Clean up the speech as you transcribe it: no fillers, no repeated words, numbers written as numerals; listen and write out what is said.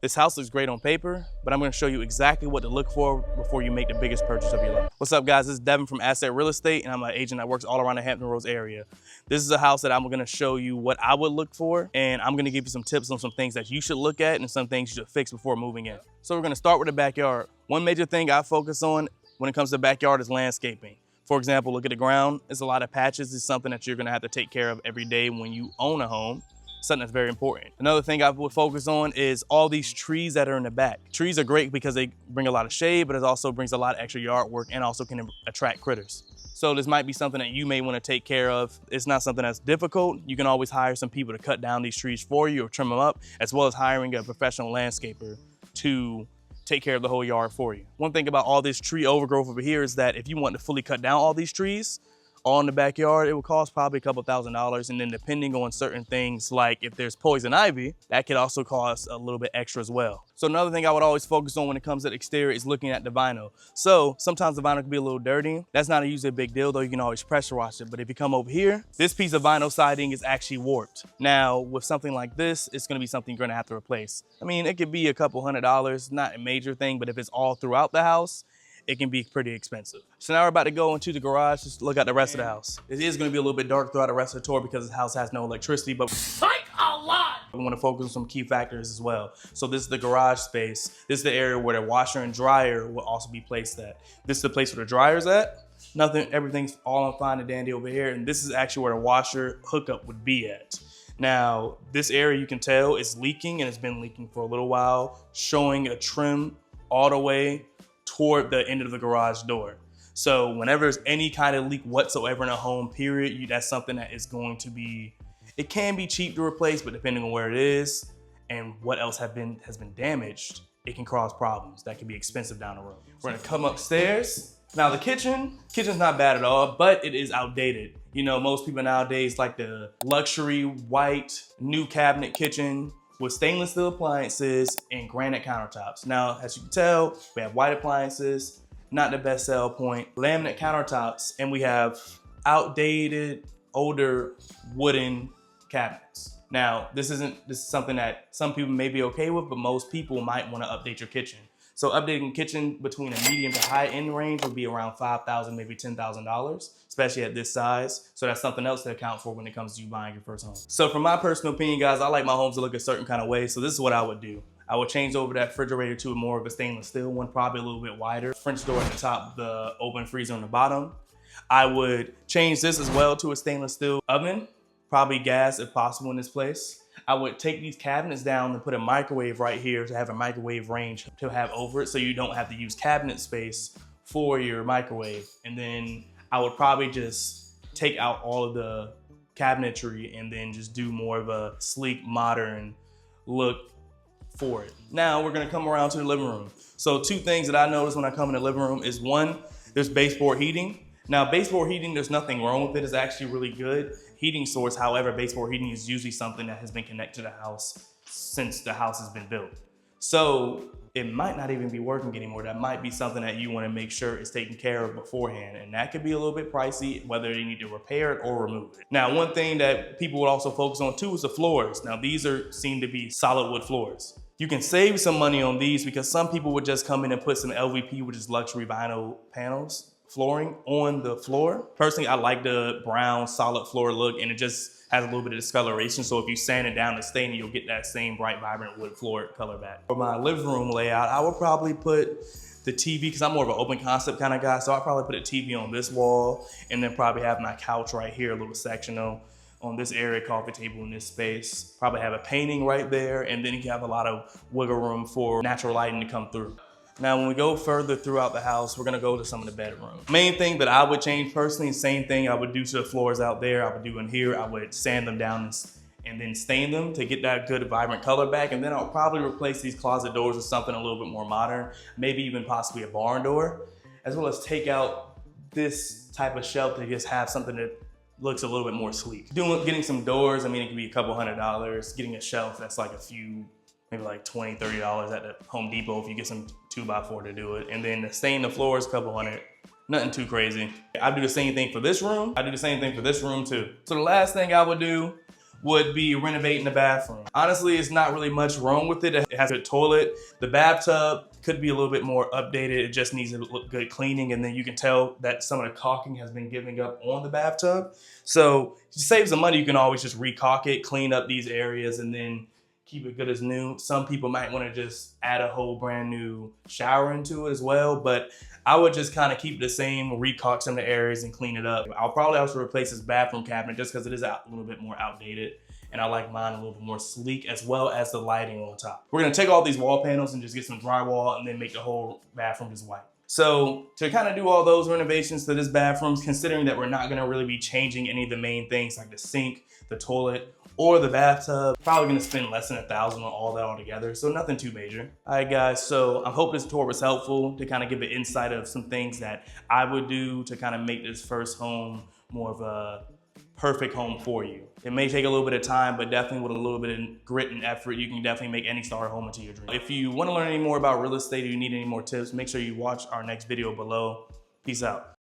This house looks great on paper, but I'm gonna show you exactly what to look for before you make the biggest purchase of your life. What's up guys, this is Devin from Asset Real Estate and I'm an agent that works all around the Hampton Roads area. This is a house that I'm gonna show you what I would look for, and I'm gonna give you some tips on some things that you should look at and some things you should fix before moving in. So we're gonna start with the backyard. One major thing I focus on when it comes to the backyard is landscaping. For example, look at the ground. It's a lot of patches. It's something that you're gonna have to take care of every day when you own a home. Something that's very important. Another thing I would focus on is all these trees that are in the back. Trees are great because they bring a lot of shade, but it also brings a lot of extra yard work and also can attract critters. So this might be something that you may want to take care of. It's not something that's difficult. You can always hire some people to cut down these trees for you or trim them up, as well as hiring a professional landscaper to take care of the whole yard for you. One thing about all this tree overgrowth over here is that if you want to fully cut down all these trees, all in the backyard, it would cost probably a couple $1,000s. And then depending on certain things, like if there's poison ivy, that could also cost a little bit extra as well. So another thing I would always focus on when it comes to the exterior is looking at the vinyl. So sometimes the vinyl can be a little dirty. That's not usually a big deal though, you can always pressure wash it. But if you come over here, this piece of vinyl siding is actually warped. Now with something like this, it's gonna be something you're gonna have to replace. I mean, it could be a couple $100s, not a major thing, but if it's all throughout the house, it can be pretty expensive. So now we're about to go into the garage, just look at the rest of the house. It is gonna be a little bit dark throughout the rest of the tour because the house has no electricity, but we wanna focus on some key factors as well. So this is the garage space. This is the area where the washer and dryer will also be placed at. This is the place where the dryer's at. Everything's all fine and dandy over here. And this is actually where the washer hookup would be at. Now, this area you can tell is leaking and it's been leaking for a little while, showing a trim all the way toward the end of the garage door. So whenever there's any kind of leak whatsoever in a home, period, that's something that is going to be, it can be cheap to replace, but depending on where it is and what else has been damaged, it can cause problems that can be expensive down the road. We're gonna come upstairs. Now the kitchen's not bad at all, but it is outdated. You know, most people nowadays like the luxury white new cabinet kitchen with stainless steel appliances and granite countertops. Now, as you can tell, we have white appliances, not the best sell point, laminate countertops, and we have outdated, older wooden cabinets. Now, this is something that some people may be okay with, but most people might wanna update your kitchen. So updating the kitchen between a medium to high end range would be around $5,000, maybe $10,000, especially at this size. So that's something else to account for when it comes to you buying your first home. So from my personal opinion, guys, I like my homes to look a certain kind of way. So this is what I would do. I would change over that refrigerator to more of a stainless steel one, probably a little bit wider. French door at the top, the open freezer on the bottom. I would change this as well to a stainless steel oven, probably gas if possible in this place. I would take these cabinets down and put a microwave right here to have a microwave range to have over it so you don't have to use cabinet space for your microwave. And then I would probably just take out all of the cabinetry and then just do more of a sleek, modern look for it. Now we're gonna come around to the living room. So two things that I notice when I come in the living room is one, there's baseboard heating. Now baseboard heating, there's nothing wrong with it. It's actually really good heating source. However, baseboard heating is usually something that has been connected to the house since the house has been built. So it might not even be working anymore. That might be something that you want to make sure is taken care of beforehand. And that could be a little bit pricey, whether you need to repair it or remove it. Now, one thing that people would also focus on too is the floors. Now these seem to be solid wood floors. You can save some money on these because some people would just come in and put some LVP, which is luxury vinyl panels, flooring on the floor. Personally, I like the brown solid floor look and it just has a little bit of discoloration. So if you sand it down and stain it, you'll get that same bright, vibrant wood floor color back. For my living room layout, I would probably put the TV, because I'm more of an open concept kind of guy. So I'll probably put a TV on this wall and then probably have my couch right here, a little sectional on this area, coffee table in this space. Probably have a painting right there. And then you have a lot of wiggle room for natural lighting to come through. Now, when we go further throughout the house, we're gonna go to some of the bedrooms. Main thing that I would change personally, same thing I would do to the floors out there, I would do in here. I would sand them down and then stain them to get that good vibrant color back. And then I'll probably replace these closet doors with something a little bit more modern, maybe even possibly a barn door, as well as take out this type of shelf to just have something that looks a little bit more sleek. Getting some doors, I mean, it could be a couple $100. Getting a shelf, that's like a few, maybe like $20, $30 at the Home Depot if you get some 2x4 to do it. And then to stain the floors, a couple $100. Nothing too crazy. I do the same thing for this room. I do the same thing for this room too. So the last thing I would do would be renovating the bathroom. Honestly, it's not really much wrong with it. It has a good toilet. The bathtub could be a little bit more updated. It just needs a good cleaning, and then you can tell that some of the caulking has been giving up on the bathtub. So to save some money, you can always just re-caulk it, clean up these areas, and then keep it good as new. Some people might want to just add a whole brand new shower into it as well, but I would just kind of keep it the same, re-caulk some of the areas and clean it up. I'll probably also replace this bathroom cabinet just because it is a little bit more outdated, and I like mine a little bit more sleek, as well as the lighting on top. We're gonna take all these wall panels and just get some drywall and then make the whole bathroom just white. So to kind of do all those renovations to this bathroom, considering that we're not gonna really be changing any of the main things like the sink, the toilet, or the bathtub, probably gonna spend less than $1,000 on all that all together, so nothing too major. All right guys, so I hope this tour was helpful to kind of give an insight of some things that I would do to kind of make this first home more of a perfect home for you. It may take a little bit of time, but definitely with a little bit of grit and effort, you can definitely make any starter home into your dream. If you want to learn any more about real estate or you need any more tips, make sure you watch our next video below. Peace out.